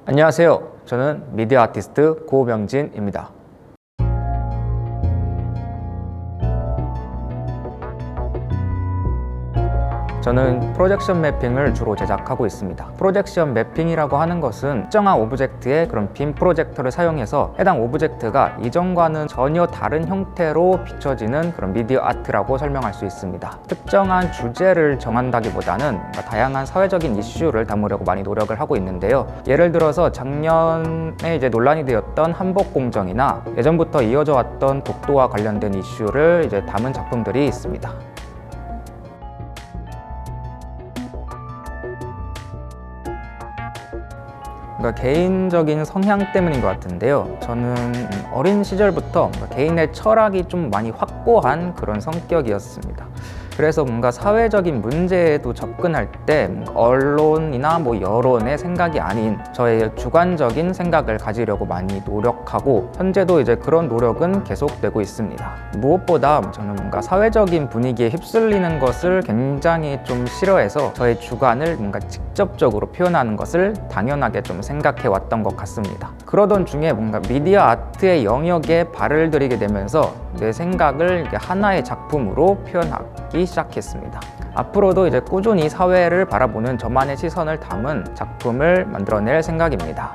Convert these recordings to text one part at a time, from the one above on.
안녕하세요. 저는 미디어 아티스트 고명진입니다. 저는 프로젝션 매핑을 주로 제작하고 있습니다. 프로젝션 매핑이라고 하는 것은 특정한 오브젝트의 그런 빔 프로젝터를 사용해서 해당 오브젝트가 이전과는 전혀 다른 형태로 비춰지는 그런 미디어 아트라고 설명할 수 있습니다. 특정한 주제를 정한다기보다는 다양한 사회적인 이슈를 담으려고 많이 노력을 하고 있는데요. 예를 들어서 작년에 논란이 되었던 한복 공정이나 예전부터 이어져 왔던 독도와 관련된 이슈를 담은 작품들이 있습니다. 개인적인 성향 때문인 것 같은데요. 저는 어린 시절부터 개인의 철학이 좀 많이 확고한 그런 성격이었습니다. 그래서 사회적인 문제에도 접근할 때 언론이나 여론의 생각이 아닌 저의 주관적인 생각을 가지려고 많이 노력하고 현재도 그런 노력은 계속되고 있습니다. 무엇보다 저는 사회적인 분위기에 휩쓸리는 것을 굉장히 좀 싫어해서 저의 주관을 직접적으로 표현하는 것을 당연하게 좀 생각해 왔던 것 같습니다. 그러던 중에 미디어 아트의 영역에 발을 들이게 되면서 내 생각을 하나의 작품으로 표현하기 시작했습니다. 앞으로도 꾸준히 사회를 바라보는 저만의 시선을 담은 작품을 만들어낼 생각입니다.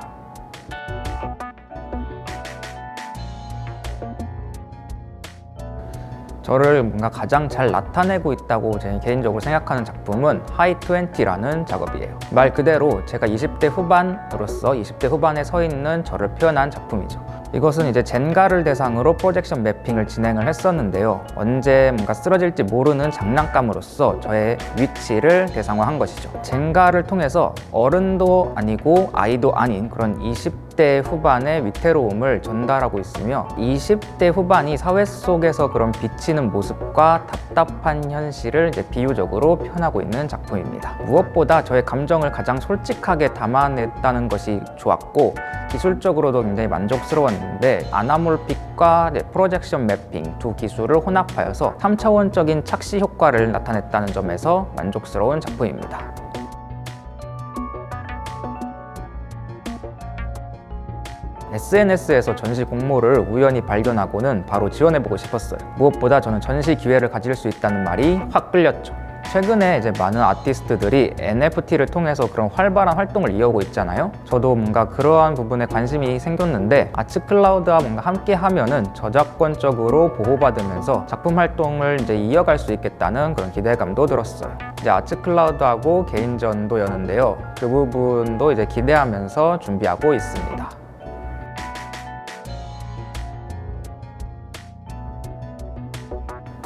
저를 가장 잘 나타내고 있다고 제 개인적으로 생각하는 작품은 하이20라는 작업이에요. 말 그대로 제가 20대 후반으로서 20대 후반에 서 있는 저를 표현한 작품이죠. 이것은 젠가를 대상으로 프로젝션 매핑을 진행을 했었는데요. 언제 쓰러질지 모르는 장난감으로서 저의 위치를 대상화한 것이죠. 젠가를 통해서 어른도 아니고 아이도 아닌 그런 20대 후반의 위태로움을 전달하고 있으며 20대 후반이 사회 속에서 그런 비치는 모습과 답답한 현실을 비유적으로 표현하고 있는 작품입니다. 무엇보다 저의 감정을 가장 솔직하게 담아냈다는 것이 좋았고 기술적으로도 굉장히 만족스러웠는데 아나몰픽과 프로젝션 매핑 두 기술을 혼합하여서 3차원적인 착시 효과를 나타냈다는 점에서 만족스러운 작품입니다. SNS에서 전시 공모를 우연히 발견하고는 바로 지원해보고 싶었어요. 무엇보다 저는 전시 기회를 가질 수 있다는 말이 확 끌렸죠. 최근에 많은 아티스트들이 NFT를 통해서 그런 활발한 활동을 이어오고 있잖아요. 저도 그러한 부분에 관심이 생겼는데 아츠클라우드와 함께 하면은 저작권적으로 보호받으면서 작품 활동을 이어갈 수 있겠다는 그런 기대감도 들었어요. 아츠클라우드하고 개인전도 여는데요. 그 부분도 기대하면서 준비하고 있습니다.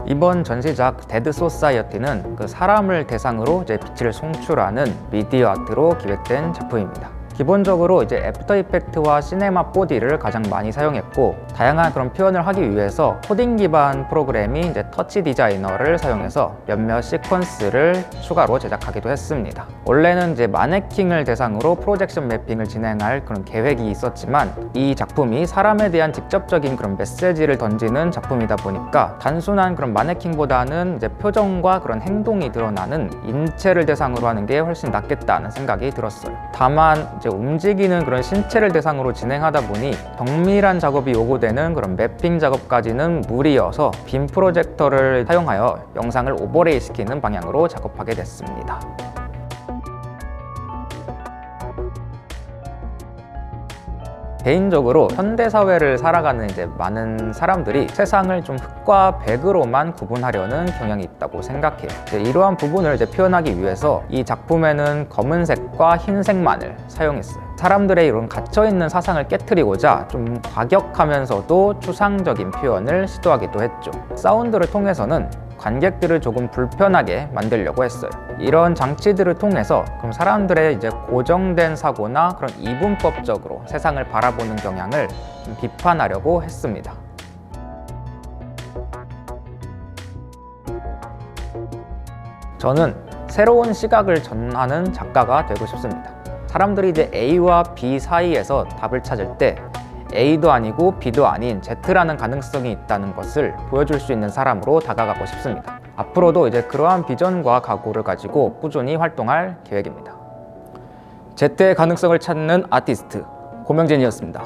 이번 전시작 데드 소사이어티는 사람을 대상으로 빛을 송출하는 미디어 아트로 기획된 작품입니다. 기본적으로 애프터 이펙트와 시네마 4D를 가장 많이 사용했고 다양한 그런 표현을 하기 위해서 코딩 기반 프로그램인 터치 디자이너를 사용해서 몇몇 시퀀스를 추가로 제작하기도 했습니다. 원래는 마네킹을 대상으로 프로젝션 매핑을 진행할 그런 계획이 있었지만 이 작품이 사람에 대한 직접적인 그런 메시지를 던지는 작품이다 보니까 단순한 그런 마네킹보다는 표정과 그런 행동이 드러나는 인체를 대상으로 하는 게 훨씬 낫겠다는 생각이 들었어요. 다만 움직이는 그런 신체를 대상으로 진행하다 보니 정밀한 작업이 요구되는 그런 매핑 작업까지는 무리여서 빔 프로젝터를 사용하여 영상을 오버레이 시키는 방향으로 작업하게 됐습니다. 개인적으로 현대사회를 살아가는 많은 사람들이 세상을 좀 흑과 백으로만 구분하려는 경향이 있다고 생각해요. 이러한 부분을 표현하기 위해서 이 작품에는 검은색과 흰색만을 사용했어요. 사람들의 이런 갇혀있는 사상을 깨트리고자 좀 과격하면서도 추상적인 표현을 시도하기도 했죠. 사운드를 통해서는 관객들을 조금 불편하게 만들려고 했어요. 이런 장치들을 통해서 그럼 사람들의 고정된 사고나 그런 이분법적으로 세상을 바라보는 경향을 좀 비판하려고 했습니다. 저는 새로운 시각을 전하는 작가가 되고 싶습니다. 사람들이 A와 B 사이에서 답을 찾을 때 A도 아니고 B도 아닌 Z라는 가능성이 있다는 것을 보여줄 수 있는 사람으로 다가가고 싶습니다. 앞으로도 그러한 비전과 각오를 가지고 꾸준히 활동할 계획입니다. 제때의 가능성을 찾는 아티스트 고명진이었습니다.